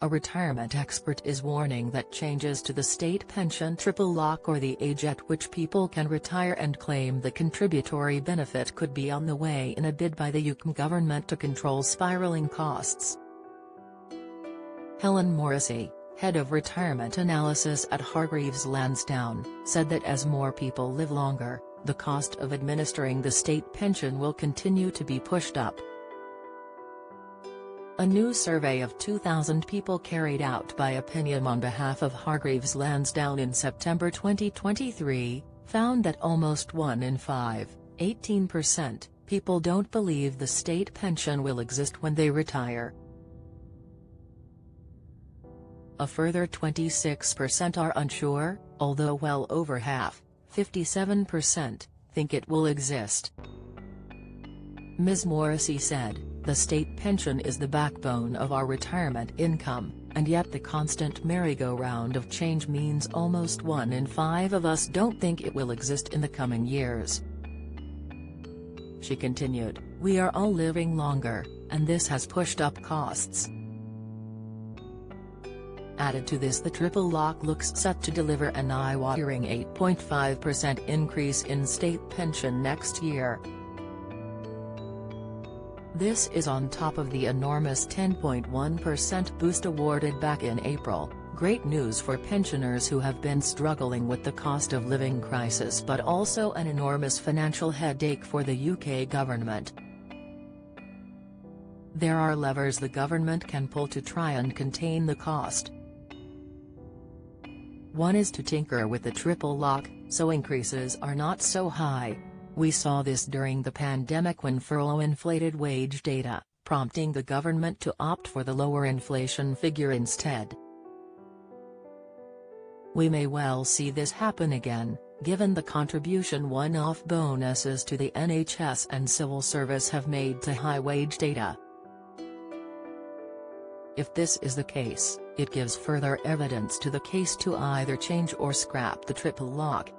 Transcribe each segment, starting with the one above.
A retirement expert is warning that changes to the state pension triple lock, or the age at which people can retire and claim the contributory benefit, could be on the way in a bid by the UK government to control spiralling costs. Helen Morrissey, head of retirement analysis at Hargreaves Lansdown, said that as more people live longer, the cost of administering the state pension will continue to be pushed up. A new survey of 2,000 people carried out by Opinium on behalf of Hargreaves Lansdown in September 2023, found that almost 1 in 5, 18%, people don't believe the state pension will exist when they retire. A further 26% are unsure, although well over half, 57%, think it will exist. Ms. Morrissey said, "The state pension is the backbone of our retirement income, and yet the constant merry-go-round of change means almost 1 in 5 of us don't think it will exist in the coming years." She continued, "We are all living longer, and this has pushed up costs." Added to this, the triple lock looks set to deliver an eye-watering 8.5% increase in state pension next year. This is on top of the enormous 10.1% boost awarded back in April. Great news for pensioners who have been struggling with the cost of living crisis, but also an enormous financial headache for the UK government. There are levers the government can pull to try and contain the cost. One is to tinker with the triple lock, so increases are not so high. We saw this during the pandemic when furlough inflated wage data, prompting the government to opt for the lower inflation figure instead. We may well see this happen again, given the contribution one-off bonuses to the NHS and civil service have made to high wage data. If this is the case, it gives further evidence to the case to either change or scrap the triple lock.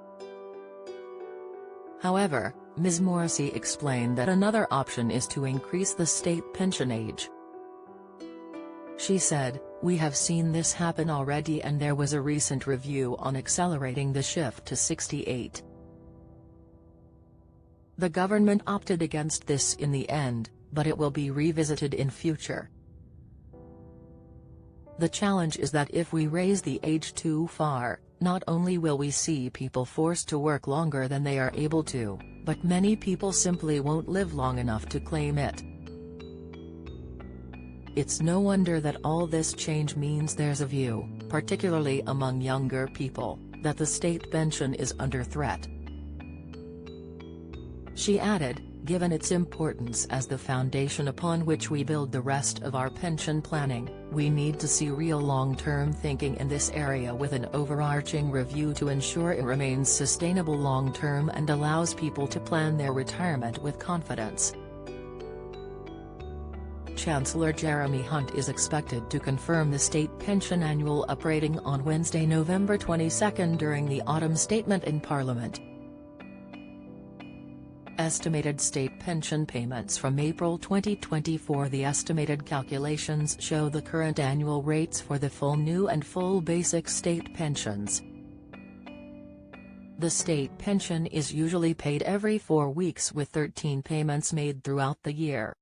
However, Ms. Morrissey explained that another option is to increase the state pension age. She said, "We have seen this happen already, and there was a recent review on accelerating the shift to 68. The government opted against this in the end, but it will be revisited in future. The challenge is that if we raise the age too far, not only will we see people forced to work longer than they are able to, but many people simply won't live long enough to claim it. It's no wonder that all this change means there's a view, particularly among younger people, that the state pension is under threat." She added, "Given its importance as the foundation upon which we build the rest of our pension planning, we need to see real long-term thinking in this area, with an overarching review to ensure it remains sustainable long-term and allows people to plan their retirement with confidence." Chancellor Jeremy Hunt is expected to confirm the state pension annual uprating on Wednesday, November 22 during the autumn statement in Parliament. Estimated state pension payments from April 2024. The estimated calculations show the current annual rates for the full new and full basic state pensions. The state pension is usually paid every 4 weeks, with 13 payments made throughout the year.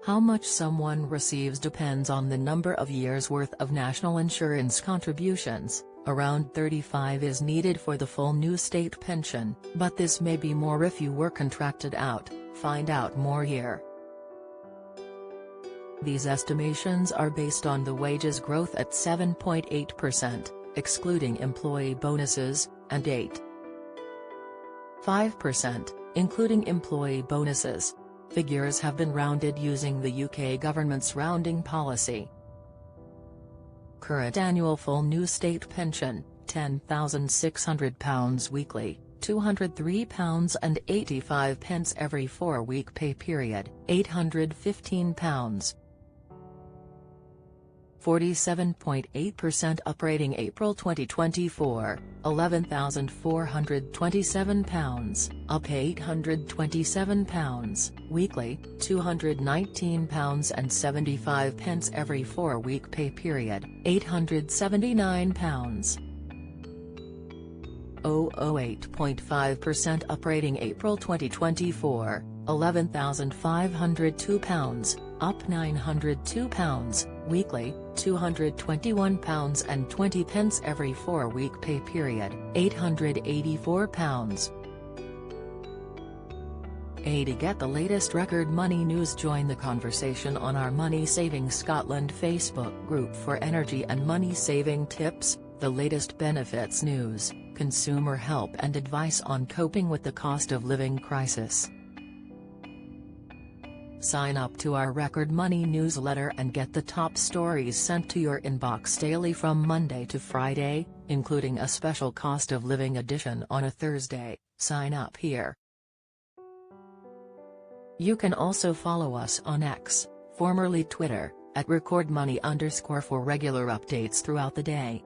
How much someone receives depends on the number of years' worth of national insurance contributions. Around 35 is needed for the full new state pension, but this may be more if you were contracted out. Find out more here. These estimations are based on the wages growth at 7.8%, excluding employee bonuses, and 8.5%, including employee bonuses. Figures have been rounded using the UK government's rounding policy. Current annual full new state pension, £10,600 weekly, £203.85 every 4-week pay period, £815. 47.8% up. Rating April 2024, £11,427, up £827, weekly, £219.75 every 4-week pay period, £879. 008.5% up. Rating April 2024, £11,502, up £902, weekly, £221.20 every 4-week pay period, £884. To get the latest record money news, join the conversation on our Money Saving Scotland Facebook group for energy and money saving tips, the latest benefits news, consumer help and advice on coping with the cost of living crisis. Sign up to our Record Money newsletter and get the top stories sent to your inbox daily from Monday to Friday, including a special cost of living edition on a Thursday. Sign up here. You can also follow us on X, formerly Twitter, at @recordmoney_ for regular updates throughout the day.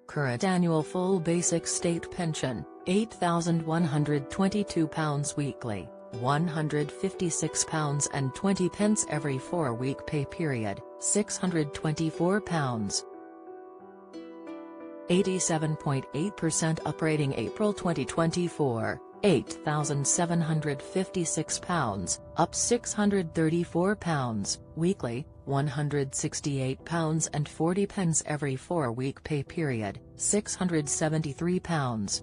Current annual full basic state pension, £8,122 weekly, £156.20 every 4-week pay period, £624. 87.8% up. Rating April 2024, £8,756, up £634, weekly, £168.40 every 4-week pay period, £673.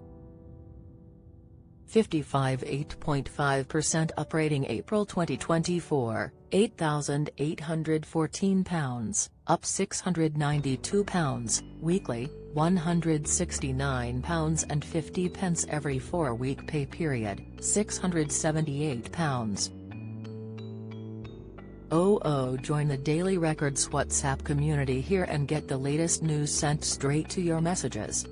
55.8% up. Rating April 2024, £8,814, up £692, weekly, £169.50 every 4-week pay period, £678. Join the Daily Records WhatsApp community here and get the latest news sent straight to your messages.